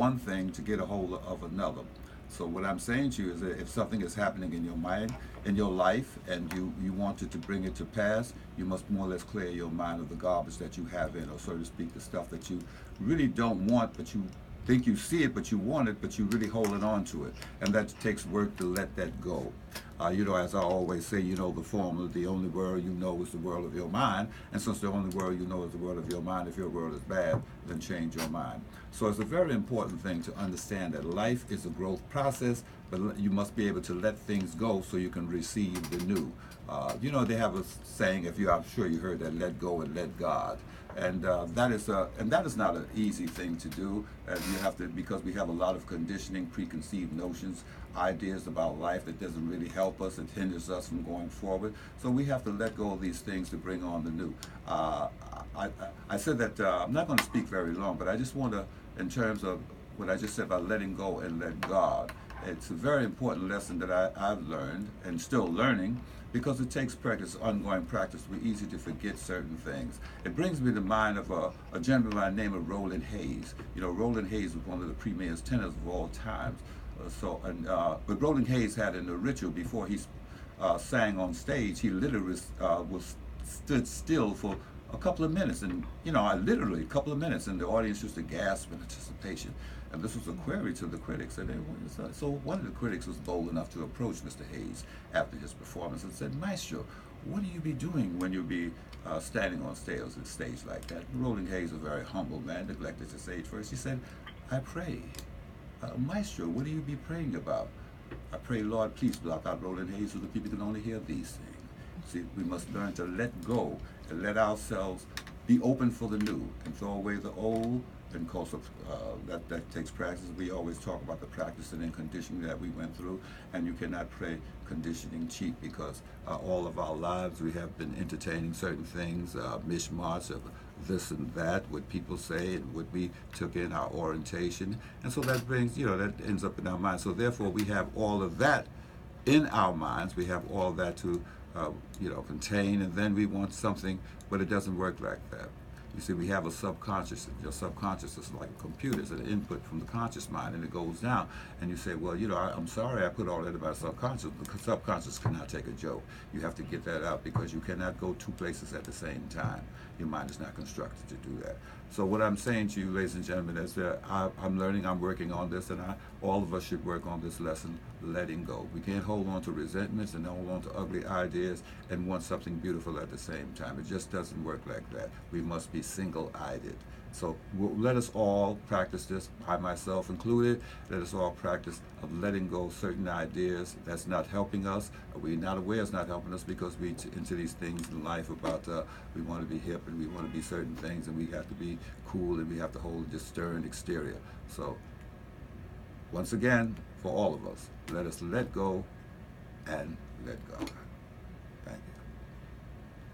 one thing to get a hold of another. So what I'm saying to you is that if something is happening in your mind, in your life, and you wanted to bring it to pass, you must more or less clear your mind of the garbage that you have in, or so to speak, the stuff that you really don't want, but you think you see it, but you want it, but you really holding on to it, and that takes work to let that go. As I always say, the formula, the only world you know is the world of your mind. And since the only world you know is the world of your mind, if your world is bad, then change your mind. So it's a very important thing to understand that life is a growth process, but you must be able to let things go so you can receive the new. They have a saying, I'm sure you heard that, let go and let God. And that is not an easy thing to do. And you have to, because we have a lot of conditioning, preconceived notions, ideas about life that doesn't really help us. It hinders us from going forward. So we have to let go of these things to bring on the new. I, I said that I'm not going to speak very long, but I just want to, in terms of what I just said about letting go and let God, it's a very important lesson that I've learned and still learning, because it takes practice, ongoing practice. We're easy to forget certain things. It brings me to mind of a gentleman by the name of Roland Hayes. Roland Hayes was one of the premier tenors of all times. But Roland Hayes had in the ritual before he sang on stage, he literally was stood still for a couple of minutes, and I literally a couple of minutes, and the audience used to gasp in anticipation. And this was a query to the critics, and so one of the critics was bold enough to approach Mr. Hayes after his performance and said, "Maestro, what do you be doing when you be standing on stage like that?" Roland Hayes, a very humble man, neglected to say it first. He said, "I pray." "Maestro, what do you be praying about?" "I pray, Lord, please block out Roland Hayes so the people can only hear these things." See, we must learn to let go and let ourselves be open for the new and throw away the old. And of course, that takes practice. We always talk about the practice and then conditioning that we went through, and you cannot play conditioning cheap, because all of our lives we have been entertaining certain things, mishmash of this and that, what people say and what we took in our orientation, and so that brings, that ends up in our minds. So therefore, we have all of that in our minds. We have all that to contain, and then we want something, but it doesn't work like that. You see, we have a subconscious. Your subconscious is like a computer. It's an input from the conscious mind, and it goes down. And you say, well, I'm sorry I put all that in my subconscious. The subconscious cannot take a joke. You have to get that out, because you cannot go two places at the same time. Your mind is not constructed to do that. So what I'm saying to you, ladies and gentlemen, is that I'm learning, I'm working on this, and all of us should work on this lesson, letting go. We can't hold on to resentments and hold on to ugly ideas and want something beautiful at the same time. It just doesn't work like that. We must be single-eyed. So let us all practice this, I myself included. Let us all practice of letting go of certain ideas that's not helping us. We're not aware it's not helping us, because we into these things in life about we want to be hip and we want to be certain things, and we have to be cool, and we have to hold this stern exterior. So once again, for all of us, let us let go and let God.